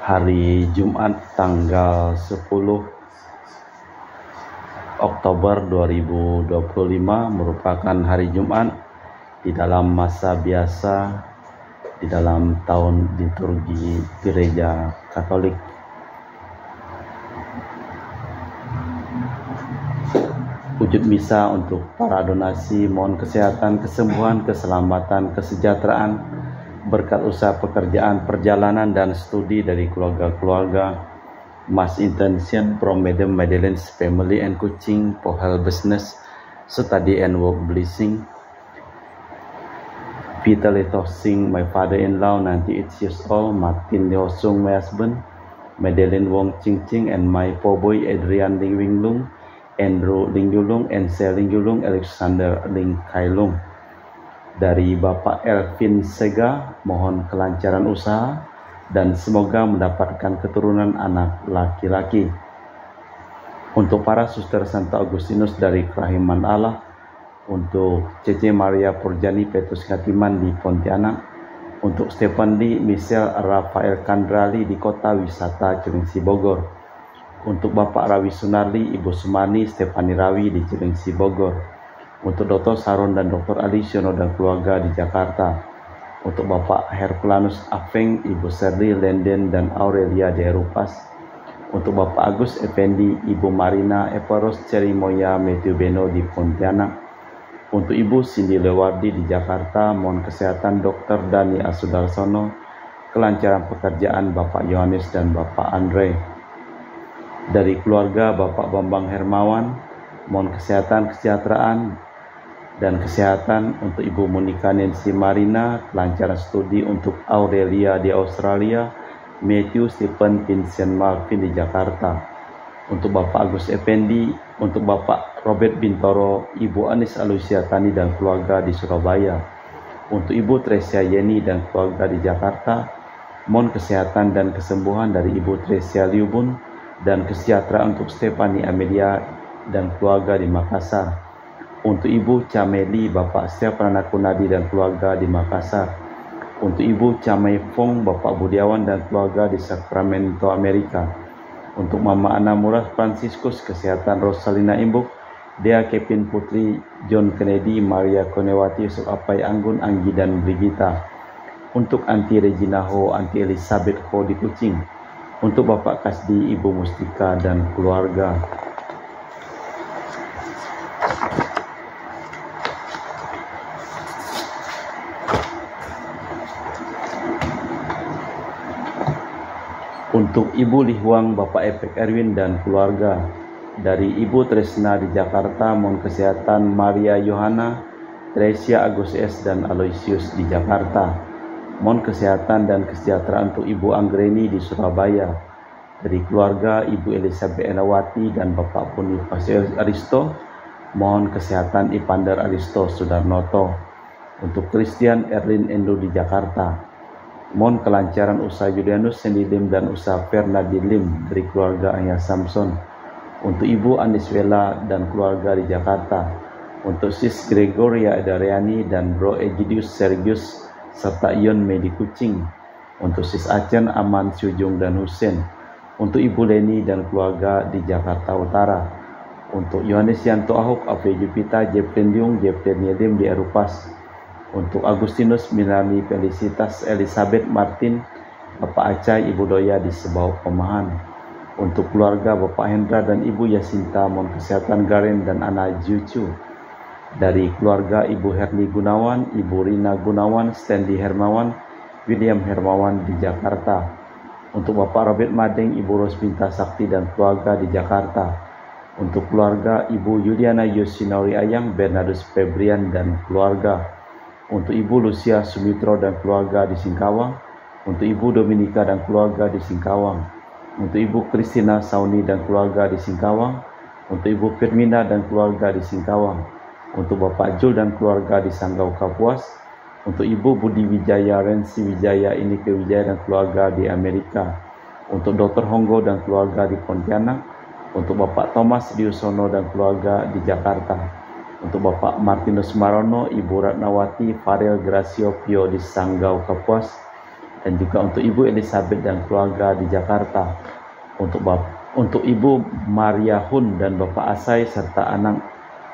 hari Jumat tanggal 10 Oktober 2025 merupakan hari Jumat di dalam masa biasa di dalam tahun liturgi Gereja Katolik. Wujud misa untuk para donasi, mohon kesehatan, kesembuhan, keselamatan, kesejahteraan, berkat usaha pekerjaan, perjalanan, dan studi dari keluarga-keluarga. Mass intention from Madam Madeleine's family and coaching for health business, study and work blessing. Peter Letosing, my father-in-law, 98 years old. Martin Leosung, my husband. Madeleine Wong Ching Ching, and my poor boy Adrian Ling Wing Lung, Andrew Ling Yulung, and Sel Ling Yulung, Alexander Ling Kai Lung. Dari Bapak Elvin Sega, mohon kelancaran usaha dan semoga mendapatkan keturunan anak laki-laki. Untuk para suster Santo Agustinus dari Kerahiman Allah, untuk Cece Maria Purjani Petrus Katiman di Pontianak, untuk Stefan Lee Michelle Rafael Kandrali di Kota Wisata Cilengsi Bogor, untuk Bapak Rawi Sunarli, Ibu Sumani, Stefani Rawi di Cilengsi Bogor, untuk Dr. Saron dan Dr. Alisiono dan keluarga di Jakarta, untuk Bapak Herculanus Afeng, Ibu Serli Lenden dan Aurelia di Erupas, untuk Bapak Agus Effendi, Ibu Marina Eparos Cerimoya Matthew Beno di Pontianak, untuk Ibu Cindy Lewardi di Jakarta, mohon kesehatan Dr. Dani Asudarsono, kelancaran pekerjaan Bapak Yohanes dan Bapak Andre. Dari keluarga Bapak Bambang Hermawan, mohon kesehatan, kesejahteraan, dan kesehatan untuk Ibu Monica Nancy Marina, kelancaran studi untuk Aurelia di Australia, Matthew Stephen Vincent Marvin di Jakarta, untuk Bapak Agus Effendi, untuk Bapak Robert Bintoro, Ibu Anis Alusia Tani dan keluarga di Surabaya, untuk Ibu Tresia Yeni dan keluarga di Jakarta, mohon kesehatan dan kesembuhan dari Ibu Tresia Liubun, dan kesejahteraan untuk Stefani Amelia dan keluarga di Makassar, untuk Ibu Cameli, Bapak Stefan Kunadi dan keluarga di Makassar, untuk Ibu Camei Fong, Bapak Budiawan dan keluarga di Sacramento, Amerika, untuk Mama Ana Murah Franciscus, kesehatan Rosalina Imbuk, Dea Kevin Putri, John Kennedy, Maria Konewati, Yusuf Apai Anggun, Anggi dan Brigita, untuk Anti Regina Ho, Anti Elizabeth Ho di Kucing, untuk Bapak Kasdi, Ibu Mustika dan keluarga. Untuk Ibu Lihuang, Bapak Epek Erwin dan keluarga. Dari Ibu Tresna di Jakarta, mohon kesehatan Maria Yohana, Tresia Agus S dan Aloysius di Jakarta. Mohon kesehatan dan kesejahteraan untuk Ibu Anggreni di Surabaya. Dari keluarga Ibu Elizabeth Enawati dan Bapak Boniface Aristo, mohon kesehatan Ipander Aristo Sudarnoto. Untuk Christian Erlin Endo di Jakarta, mohon kelancaran usaha Julianus Sendilim dan usaha Fernandi Lim dari keluarga Ayah Samson. Untuk Ibu Aniswela dan keluarga di Jakarta. Untuk Sis Gregoria Edariani dan Bro Egidius Sergius serta Ion Medi Kucing. Untuk Sis Acen Aman Syujung dan Husen. Untuk Ibu Leni dan keluarga di Jakarta Utara. Untuk Yohanes Yanto Ahok, Ave Jupita, Jeflin Liung, Jeflin Yedim di Erupas. Untuk Agustinus Milani Felicitas Elizabeth Martin, Bapak Acai, Ibu Doya di Sebau Pemahan. Untuk keluarga Bapak Hendra dan Ibu Yasinta, mohon kesehatan Garen dan Ana Jucu. Dari keluarga Ibu Herni Gunawan, Ibu Rina Gunawan, Stanley Hermawan, William Hermawan di Jakarta. Untuk Bapak Robert Madeng, Ibu Rosbinta Sakti dan keluarga di Jakarta. Untuk keluarga Ibu Yuliana Yosinori Ayang, Bernardus Febrian dan keluarga. Untuk Ibu Lucia Sumitro dan keluarga di Singkawang, untuk Ibu Dominika dan keluarga di Singkawang, untuk Ibu Kristina Sauni dan keluarga di Singkawang, untuk Ibu Firmina dan keluarga di Singkawang, untuk Bapak Jul dan keluarga di Sanggau Kapuas, untuk Ibu Budi Wijaya Rensi Wijaya Inike Wijaya dan keluarga di Amerika, untuk Dr. Honggo dan keluarga di Pontianak, untuk Bapak Thomas Diusono dan keluarga di Jakarta, untuk Bapak Martinus Marono, Ibu Ratnawati, Farel Gracio Pio di Sanggau Kapuas, dan juga untuk Ibu Elizabeth dan keluarga di Jakarta, untuk Ibu Maria Hun dan Bapak Asai serta anak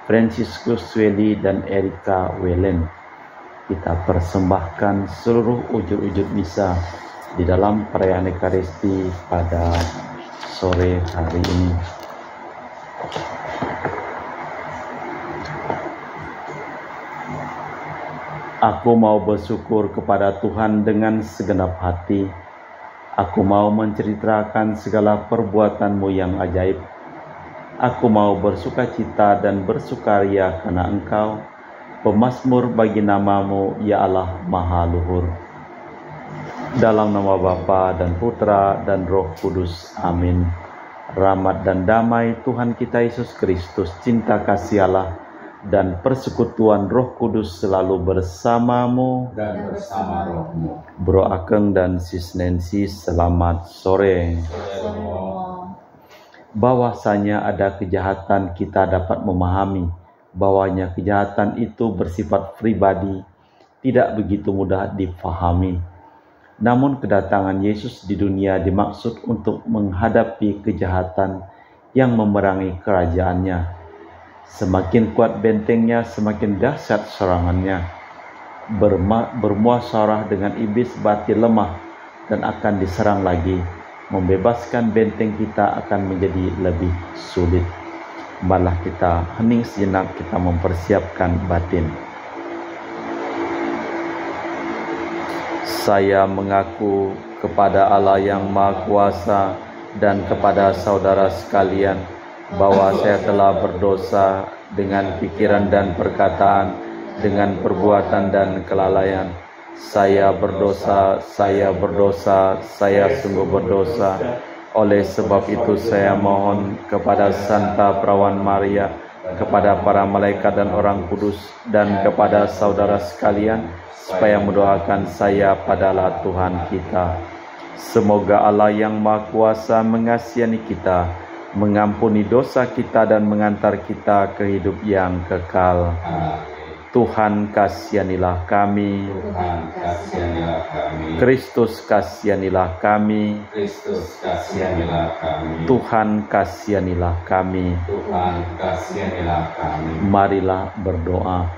Franciscus Welly dan Erika Wellen. Kita persembahkan seluruh ujur-ujur misa di dalam perayaan Ekaristi pada sore hari ini. Aku mau bersyukur kepada Tuhan dengan segenap hati. Aku mau menceritakan segala perbuatan-Mu yang ajaib. Aku mau bersukacita dan bersukaria karena Engkau, pemazmur bagi nama-Mu, ya Allah Maha Luhur. Dalam nama Bapa dan Putra dan Roh Kudus. Amin. Rahmat dan damai Tuhan kita Yesus Kristus, cinta kasih Allah, dan persekutuan Roh Kudus selalu bersamamu dan bersama rohmu. Bro Akeng dan Sis Nancy, selamat sore. Bahwasanya ada kejahatan, kita dapat memahami bahwanya kejahatan itu bersifat pribadi, tidak begitu mudah difahami. Namun kedatangan Yesus di dunia dimaksud untuk menghadapi kejahatan yang memerangi kerajaannya. Semakin kuat bentengnya, semakin dahsyat serangannya. Bermuasyarah dengan iblis batin lemah dan akan diserang lagi. Membebaskan benteng kita akan menjadi lebih sulit. Malah kita hening sejenak, kita mempersiapkan batin. Saya mengaku kepada Allah yang Maha Kuasa dan kepada saudara sekalian bahwa saya telah berdosa dengan pikiran dan perkataan, dengan perbuatan dan kelalaian. Saya berdosa, saya sungguh berdosa. Oleh sebab itu saya mohon kepada Santa Perawan Maria, kepada para malaikat dan orang kudus, dan kepada saudara sekalian, supaya mendoakan saya padalah Tuhan kita. Semoga Allah yang Maha Kuasa mengasihi kita, mengampuni dosa kita dan mengantar kita ke hidup yang kekal. Tuhan kasihanilah kami. Tuhan kasihanilah kami. Kristus kasihanilah kami. Kristus kasihanilah kami. Tuhan kasihanilah kami. Tuhan kasihanilah kami. Marilah berdoa.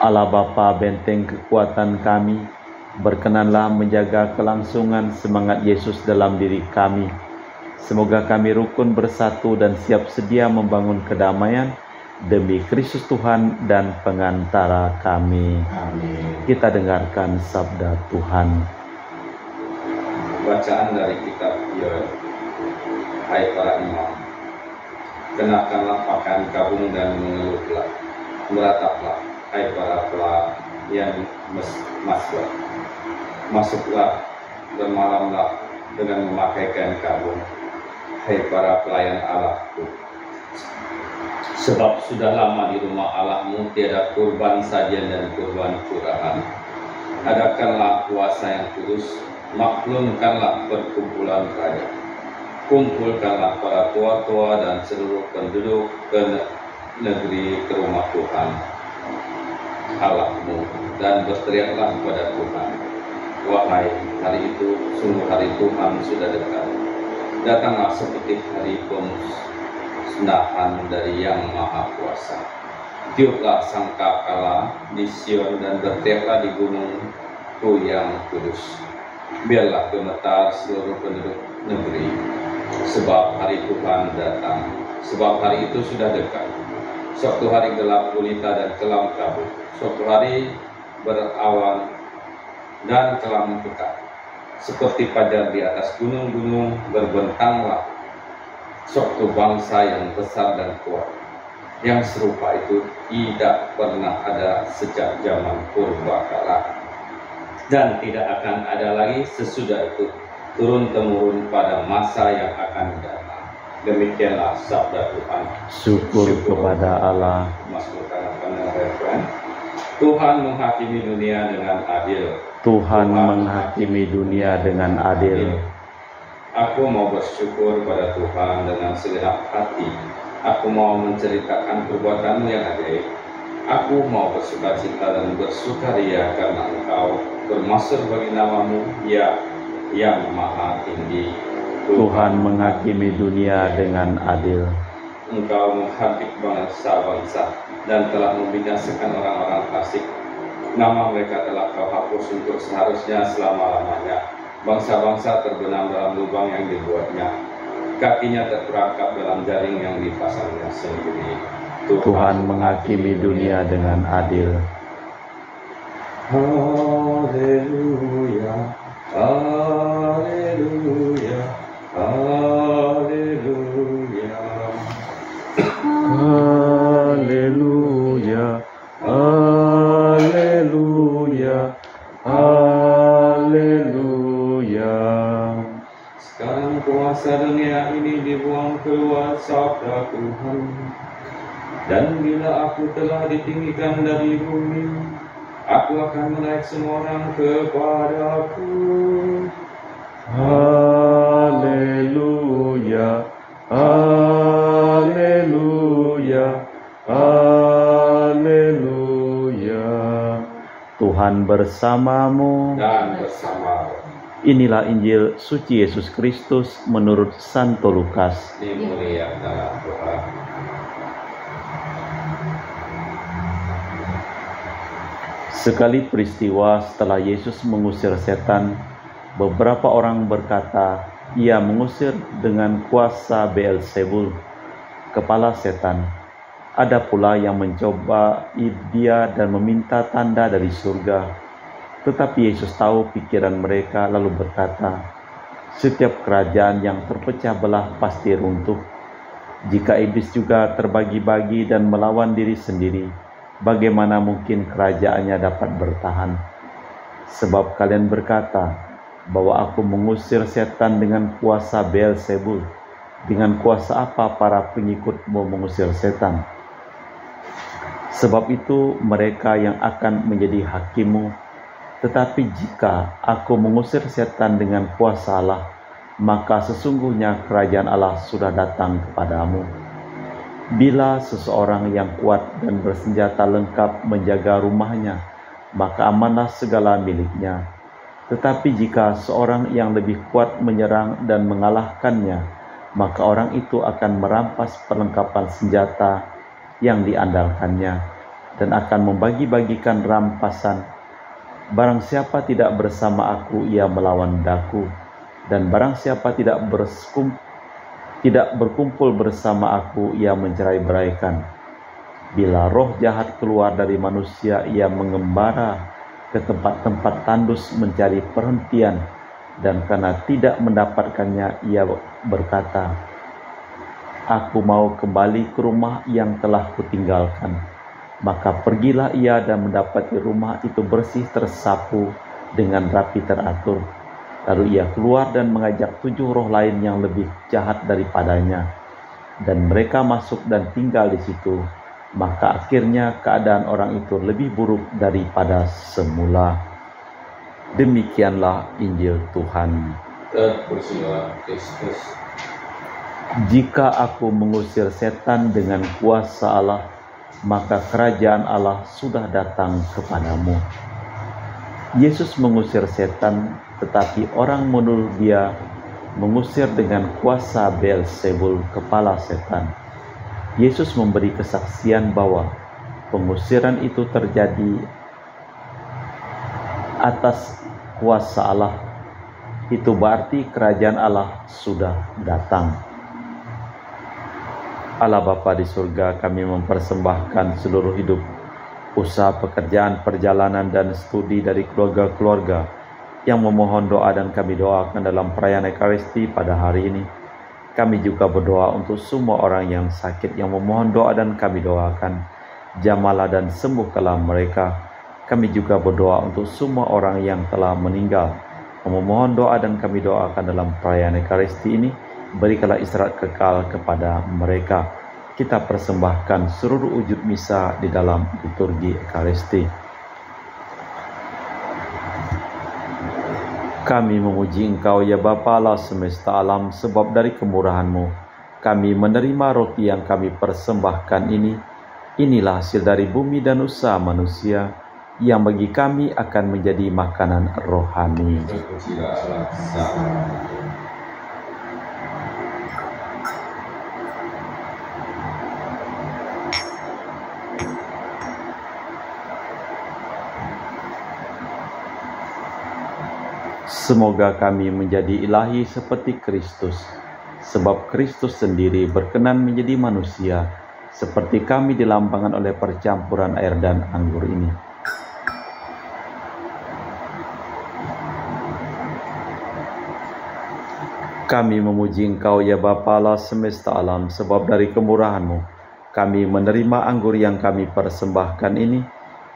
Allah Bapa, benteng kekuatan kami, berkenanlah menjaga kelangsungan semangat Yesus dalam diri kami. Semoga kami rukun bersatu dan siap sedia membangun kedamaian demi Kristus Tuhan dan pengantara kami. Amin. Kita dengarkan sabda Tuhan. Bacaan dari kitab Yoel. Hai para imam, kenakanlah pakaian kabung dan mengeluhlah, merataplah, hai para pelayan masbah. Masuklah, bermalamlah dengan memakai kain kabung, hai para pelayan Allahku. Sebab sudah lama di rumah Allahmu tiada kurban sajian dan kurban curahan. Adakanlah puasa yang kudus, maklumkanlah perkumpulan raja. Kumpulkanlah para tua-tua dan seluruh penduduk ke negeri, ke rumah Tuhan Allahmu, dan berteriaklah kepada Tuhan. Wahai hari itu, sungguh hari Tuhan sudah dekat. Datanglah seperti hari pemusnahan dari Yang Maha Kuasa. Tiuplah sangkakala di Sion dan berteriaklah di gunungku yang kudus. Biarlah gemetar seluruh penduduk negeri, sebab hari Tuhan datang. Sebab hari itu sudah dekat. Suatu hari gelap gulita dan kelam kabut. Suatu hari berawan dan kelam pekat. Seperti fajar di atas gunung-gunung berbentanglah suatu bangsa yang besar dan kuat. Yang serupa itu tidak pernah ada sejak zaman purbakala, dan tidak akan ada lagi sesudah itu, turun-temurun pada masa yang akan datang. Demikianlah sabda Tuhan. Syukur kepada Allah. Masukkan referen. Tuhan menghakimi dunia dengan adil. Tuhan menghakimi dunia dengan adil. Aku mau bersyukur pada Tuhan dengan segenap hati. Aku mau menceritakan perbuatan-Mu yang ajaib. Aku mau bersukacita dan bersukaria karena Engkau bermaksud bagi namamu, ya yang maha tinggi. Tuhan menghakimi dunia dengan adil. Engkau menghabis bangsa-bangsa dan telah membinasakan orang-orang fasik. Nama mereka telah Kau hapus untuk seharusnya selama-lamanya. Bangsa-bangsa terbenam dalam lubang yang dibuatnya. Kakinya terperangkap dalam jaring yang dipasangnya sendiri. Tuhan menghakimi dunia dengan adil. Haleluya, haleluya, haleluya. Haleluya, haleluya, haleluya. Sekarang kuasa dunia ini dibuang keluar sabda Tuhan. Dan bila aku telah ditinggikan dari bumi, aku akan menaik semua orang kepadaku. Haleluya, haleluya, haleluya. Tuhan bersamamu Dan bersama Inilah Injil suci Yesus Kristus menurut Santo Lukas. dimuliakanlah Tuhan. Sekali peristiwa setelah Yesus mengusir setan, beberapa orang berkata, ia mengusir dengan kuasa Beelzebul, kepala setan. Ada pula yang mencoba dia dan meminta tanda dari surga. Tetapi Yesus tahu pikiran mereka lalu berkata, setiap kerajaan yang terpecah belah pasti runtuh. Jika iblis juga terbagi-bagi dan melawan diri sendiri, bagaimana mungkin kerajaannya dapat bertahan? Sebab kalian berkata bahwa aku mengusir setan dengan kuasa Beelzebul. Dengan kuasa apa para pengikutmu mengusir setan? Sebab itu mereka yang akan menjadi hakimmu. Tetapi jika aku mengusir setan dengan kuasa Allah, maka sesungguhnya kerajaan Allah sudah datang kepadamu. Bila seseorang yang kuat dan bersenjata lengkap menjaga rumahnya, maka amanlah segala miliknya. Tetapi jika seorang yang lebih kuat menyerang dan mengalahkannya, maka orang itu akan merampas perlengkapan senjata yang diandalkannya dan akan membagi-bagikan rampasan. Barang siapa tidak bersama aku, ia melawan daku, dan barang siapa tidak berkumpul bersama aku, ia mencerai-beraikan. Bila roh jahat keluar dari manusia, ia mengembara ke tempat-tempat tandus mencari perhentian, dan karena tidak mendapatkannya, ia berkata, aku mau kembali ke rumah yang telah kutinggalkan. Maka pergilah ia dan mendapati rumah itu bersih tersapu dengan rapi teratur. Lalu ia keluar dan mengajak 7 roh lain yang lebih jahat daripadanya. Dan mereka masuk dan tinggal di situ. Maka akhirnya keadaan orang itu lebih buruk daripada semula. Demikianlah Injil Tuhan. Terpujilah Kristus. Jika aku mengusir setan dengan kuasa Allah, maka kerajaan Allah sudah datang kepadamu. Yesus mengusir setan, tetapi orang menuduh dia mengusir dengan kuasa Beelzebul, kepala setan. Yesus memberi kesaksian bahwa pengusiran itu terjadi atas kuasa Allah. Itu berarti kerajaan Allah sudah datang. Allah Bapa di surga, kami mempersembahkan seluruh hidup, usaha, pekerjaan, perjalanan, dan studi dari keluarga-keluarga yang memohon doa dan kami doakan dalam perayaan Ekaristi pada hari ini. Kami juga berdoa untuk semua orang yang sakit yang memohon doa dan kami doakan. Jamalah dan sembuhkanlah mereka. Kami juga berdoa untuk semua orang yang telah meninggal, memohon doa dan kami doakan dalam perayaan Ekaristi ini. Berikanlah istirahat kekal kepada mereka. Kita persembahkan seluruh wujud misa di dalam liturgi Ekaristi. Kami memuji Engkau ya Bapa Allah semesta alam, sebab dari kemurahan-Mu kami menerima roti yang kami persembahkan ini Inilah hasil dari bumi dan usaha manusia, yang bagi kami akan menjadi makanan rohani. Terpujilah Allah selama-lamanya. Semoga kami menjadi ilahi seperti Kristus, sebab Kristus sendiri berkenan menjadi manusia, seperti kami dilambangkan oleh percampuran air dan anggur ini. Kami memuji Engkau ya Bapa Allah semesta alam, sebab dari kemurahan-Mu kami menerima anggur yang kami persembahkan ini.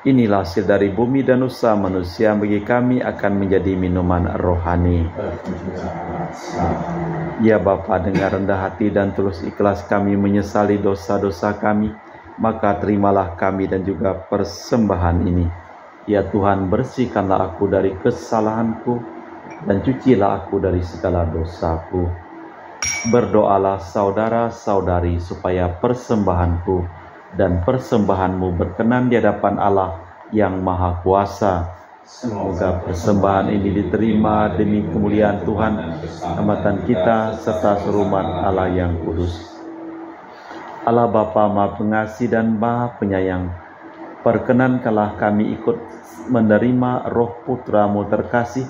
Inilah hasil dari bumi dan usaha manusia, bagi kami akan menjadi minuman rohani. Ya Bapa, dengan rendah hati dan tulus ikhlas kami menyesali dosa-dosa kami, maka terimalah kami dan juga persembahan ini. Ya Tuhan, bersihkanlah aku dari kesalahanku dan cucilah aku dari segala dosaku. Berdoalah saudara-saudari supaya persembahanku dan persembahanmu berkenan di hadapan Allah yang Maha Kuasa. Semoga persembahan ini diterima demi kemuliaan Tuhan, keselamatan kita, serta serumat Allah yang kudus. Allah Bapa Maha Pengasih dan Maha Penyayang, perkenankanlah kami ikut menerima Roh Putra-Mu terkasih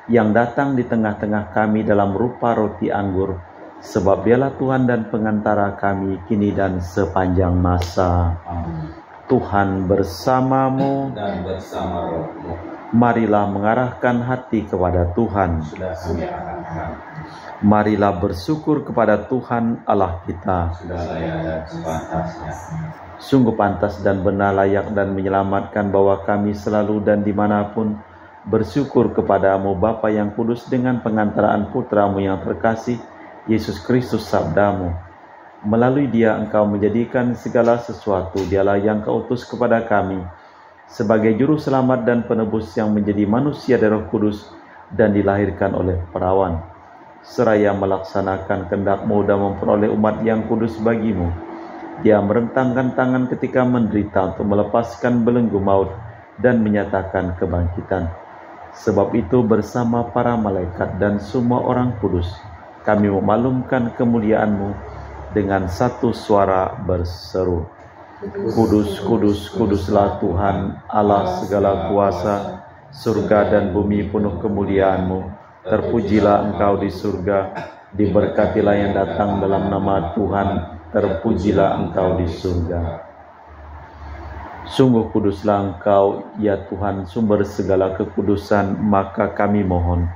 yang datang di tengah-tengah kami dalam rupa roti anggur, sebab Dialah Tuhan dan pengantara kami kini dan sepanjang masa. Amin. Tuhan bersamamu Dan bersama rohmu. Marilah mengarahkan hati kepada Tuhan. Sudah kami arahkan. Marilah bersyukur kepada Tuhan Allah kita. Sudah layak dan sepantasnya. Sungguh pantas dan benar, layak dan menyelamatkan bahwa kami selalu dan dimanapun bersyukur kepadamu Bapa yang kudus, dengan pengantaraan Putra-Mu yang terkasih Yesus Kristus sabdamu. Melalui Dia Engkau menjadikan segala sesuatu. Dialah yang Kau utus kepada kami sebagai juru selamat dan penebus, yang menjadi manusia dari Roh Kudus dan dilahirkan oleh perawan, seraya melaksanakan kehendak-Mu dan memperoleh umat yang kudus bagimu. Dia merentangkan tangan ketika menderita untuk melepaskan belenggu maut dan menyatakan kebangkitan. Sebab itu bersama para malaikat dan semua orang kudus, kami memaklumkan kemuliaan-Mu dengan satu suara berseru, Kudus, kudus, kuduslah Tuhan Allah segala kuasa, surga dan bumi penuh kemuliaan-Mu. Terpujilah Engkau di surga, diberkatilah yang datang dalam nama Tuhan, terpujilah Engkau di surga. Sungguh kuduslah Engkau, ya Tuhan, sumber segala kekudusan, maka kami mohon,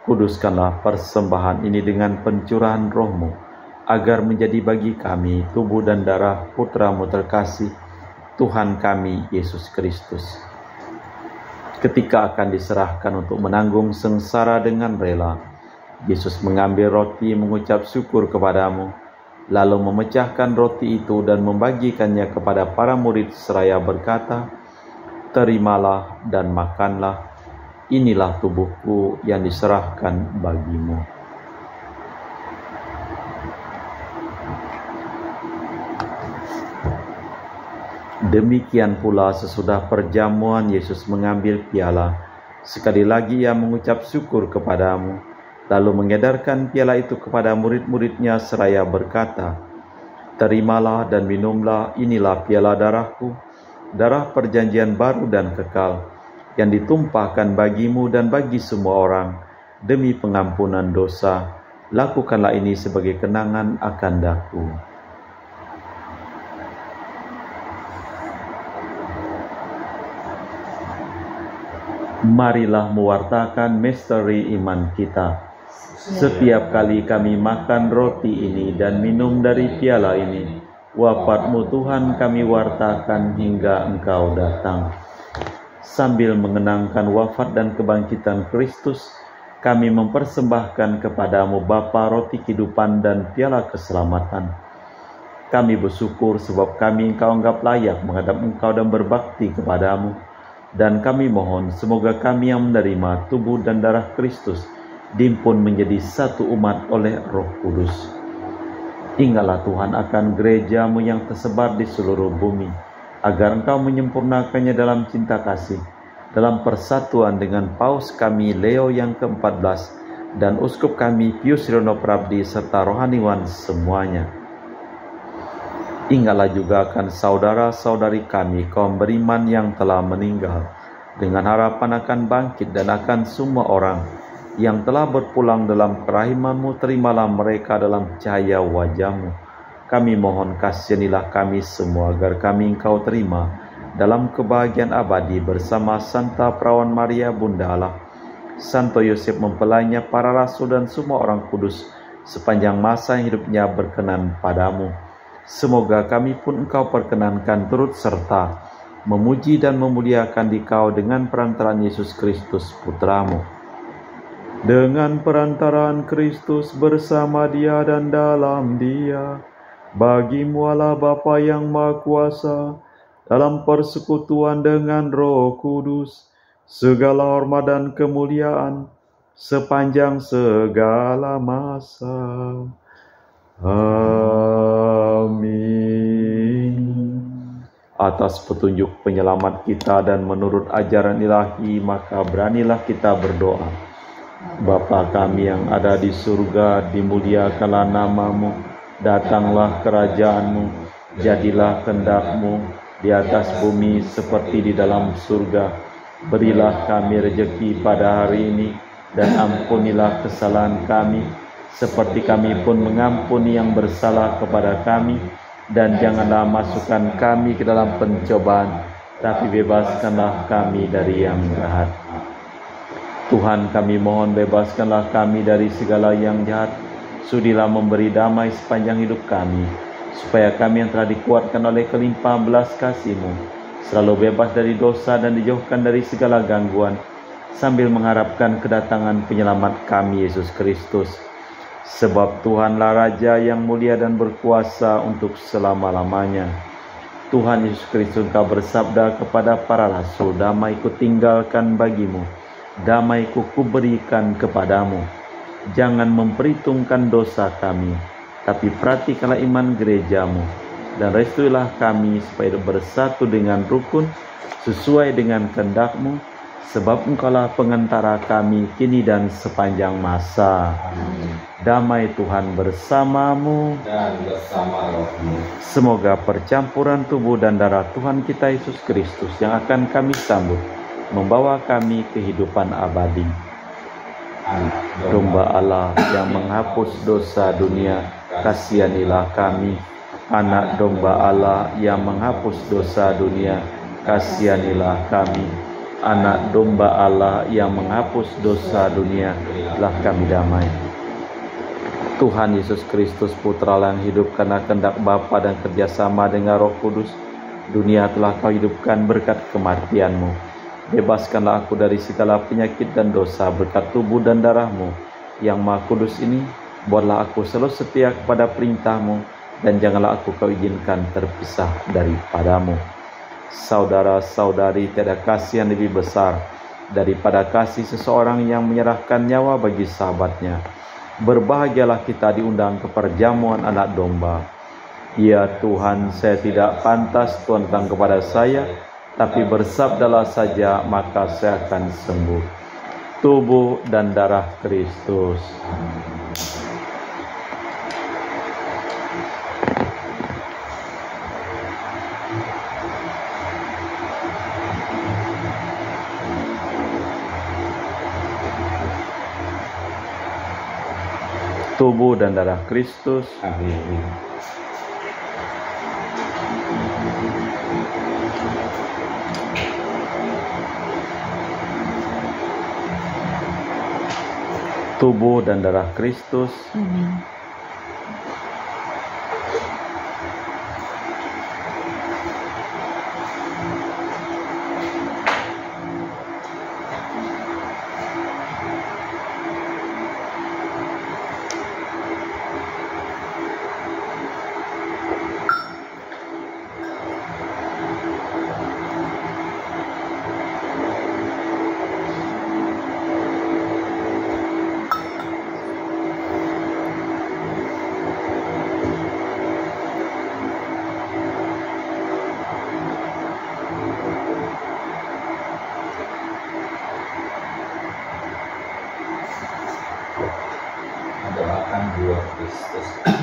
kuduskanlah persembahan ini dengan pencurahan Roh-Mu, agar menjadi bagi kami tubuh dan darah Putra-Mu terkasih, Tuhan kami Yesus Kristus. Ketika akan diserahkan untuk menanggung sengsara dengan rela, Yesus mengambil roti, mengucap syukur kepadamu, lalu memecahkan roti itu dan membagikannya kepada para murid seraya berkata, terimalah dan makanlah, inilah tubuhku yang diserahkan bagimu. Demikian pula sesudah perjamuan Yesus mengambil piala, sekali lagi Ia mengucap syukur kepadamu, lalu mengedarkan piala itu kepada murid-muridnya seraya berkata, terimalah dan minumlah, inilah piala darahku, darah perjanjian baru dan kekal, yang ditumpahkan bagimu dan bagi semua orang, demi pengampunan dosa. Lakukanlah ini sebagai kenangan akan daku. Marilah mewartakan misteri iman kita. Setiap kali kami makan roti ini dan minum dari piala ini, wafat-Mu Tuhan kami wartakan hingga Engkau datang. Sambil mengenangkan wafat dan kebangkitan Kristus, kami mempersembahkan kepadamu Bapa roti kehidupan dan piala keselamatan. Kami bersyukur sebab kami Engkau anggap layak menghadap Engkau dan berbakti kepadamu. Dan kami mohon semoga kami yang menerima tubuh dan darah Kristus dihimpun menjadi satu umat oleh Roh Kudus. Ingatlah Tuhan akan gereja-Mu yang tersebar di seluruh bumi. agar Engkau menyempurnakannya dalam cinta kasih, dalam persatuan dengan Paus kami Leo yang ke-14 dan Uskup kami Pius Riyono Prabdi serta rohaniwan semuanya. Ingatlah juga akan saudara-saudari kami kaum beriman yang telah meninggal, dengan harapan akan bangkit, dan akan semua orang yang telah berpulang dalam kerahiman-Mu, terimalah mereka dalam cahaya wajah-Mu. Kami mohon kasihanilah kami semua agar kami Engkau terima dalam kebahagiaan abadi bersama Santa Perawan Maria Bunda Allah, Santo Yosef mempelainya, para rasul dan semua orang kudus sepanjang masa hidupnya berkenan padamu. Semoga kami pun Engkau perkenankan turut serta memuji dan memuliakan Dikau dengan perantaraan Yesus Kristus Putra-Mu. Dengan perantaraan Kristus, bersama Dia dan dalam Dia, bagi-Mu Allah Bapa yang Maha Kuasa, dalam persekutuan dengan Roh Kudus, segala hormat dan kemuliaan sepanjang segala masa. Amin. Atas petunjuk penyelamat kita dan menurut ajaran ilahi, maka beranilah kita berdoa. Bapa kami yang ada di surga, dimuliakanlah nama-Mu, datanglah kerajaan-Mu, jadilah kehendak-Mu di atas bumi seperti di dalam surga. Berilah kami rejeki pada hari ini, dan ampunilah kesalahan kami, seperti kami pun mengampuni yang bersalah kepada kami. Dan janganlah masukkan kami ke dalam pencobaan, tapi bebaskanlah kami dari yang jahat. Tuhan, kami mohon bebaskanlah kami dari segala yang jahat. Sudilah memberi damai sepanjang hidup kami, supaya kami yang telah dikuatkan oleh kelimpahan belas kasih-Mu selalu bebas dari dosa dan dijauhkan dari segala gangguan, sambil mengharapkan kedatangan penyelamat kami, Yesus Kristus. Sebab Tuhanlah Raja yang mulia dan berkuasa untuk selama-lamanya. Tuhan Yesus Kristus, Engkau bersabda kepada para rasul, damai-Ku tinggalkan bagimu, damai-Ku kuberikan kepadamu. Jangan memperhitungkan dosa kami, tapi perhatikanlah iman gereja-Mu, dan restuilah kami supaya bersatu dengan rukun sesuai dengan kehendak-Mu, sebab Engkaulah pengantara kami kini dan sepanjang masa. Damai Tuhan bersamamu dan bersama rohmu. Semoga percampuran tubuh dan darah Tuhan kita Yesus Kristus yang akan kami sambut membawa kami kehidupan abadi. Domba Allah yang menghapus dosa dunia, kasihanilah kami. Anak domba Allah yang menghapus dosa dunia, kasihanilah kami. Anak domba Allah yang menghapus dosa dunia, lah kami damai. Tuhan Yesus Kristus, Putra yang hidup karena kehendak Bapa dan kerjasama dengan Roh Kudus, dunia telah Kau hidupkan berkat kematian-Mu. Bebaskanlah aku dari segala penyakit dan dosa berkat tubuh dan darah-Mu yang Maha Kudus ini. Buatlah aku selalu setia kepada perintah-Mu, dan janganlah aku Kau izinkan terpisah daripada-Mu. Saudara-saudari, tiada kasih yang lebih besar daripada kasih seseorang yang menyerahkan nyawa bagi sahabatnya. Berbahagialah kita diundang ke perjamuan anak domba. Ya Tuhan, saya tidak pantas Tuhan datang kepada saya, tapi bersabdalah saja, maka saya akan sembuh. Tubuh dan darah Kristus. Tubuh dan darah Kristus. Amin. Tubuh dan darah Kristus. Amin.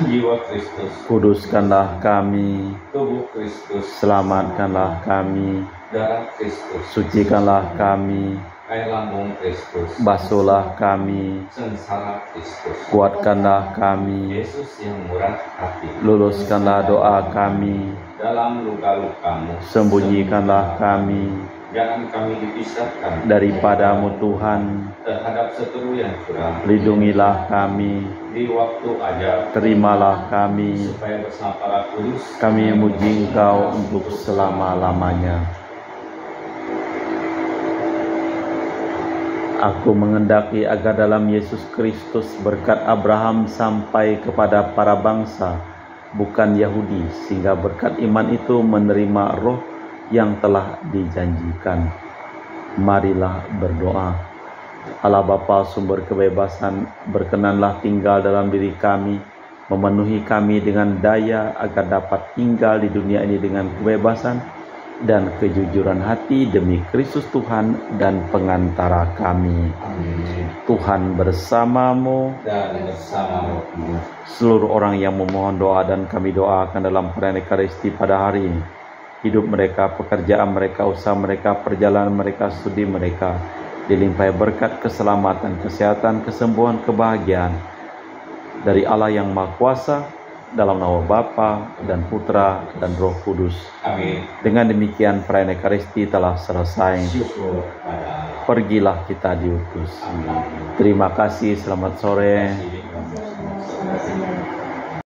jiwa Kristus, kuduskanlah kami, tubuh Kristus, selamatkanlah kami, darah Kristus, sucikanlah kami, air lambung Kristus, basuhlah kami, sengsara Kristus, kuatkanlah kami, Yesus yang murah hati, luluskanlah doa kami, dalam luka-lukamu, sembunyikanlah kami jangan kami dipisahkan daripadamu Tuhan, terhadap seteru yang curang, lindungilah kami, di waktu ajal, terimalah kami, supaya bersama para kudus kami memuji Engkau untuk selama-lamanya. Aku mengendaki agar dalam Yesus Kristus berkat Abraham sampai kepada para bangsa, bukan Yahudi, sehingga berkat iman itu menerima roh yang telah dijanjikan. Marilah berdoa. Allah Bapa sumber kebebasan, berkenanlah tinggal dalam diri kami, memenuhi kami dengan daya agar dapat tinggal di dunia ini dengan kebebasan dan kejujuran hati demi Kristus Tuhan dan pengantara kami. Amin. Tuhan bersamamu Dan bersamamu. seluruh orang yang memohon doa dan kami doakan dalam perayaan Ekaristi pada hari ini. Hidup mereka, pekerjaan mereka, usaha mereka, perjalanan mereka, studi mereka dilimpahi berkat keselamatan, kesehatan, kesembuhan, kebahagiaan dari Allah yang Maha Kuasa, dalam nama Bapa dan Putra dan Roh Kudus. Amin. Dengan demikian perayaan Ekaristi telah selesai. Syukur pada Allah. Pergilah kita diutus. Amin. Terima kasih, selamat sore. Terima kasih.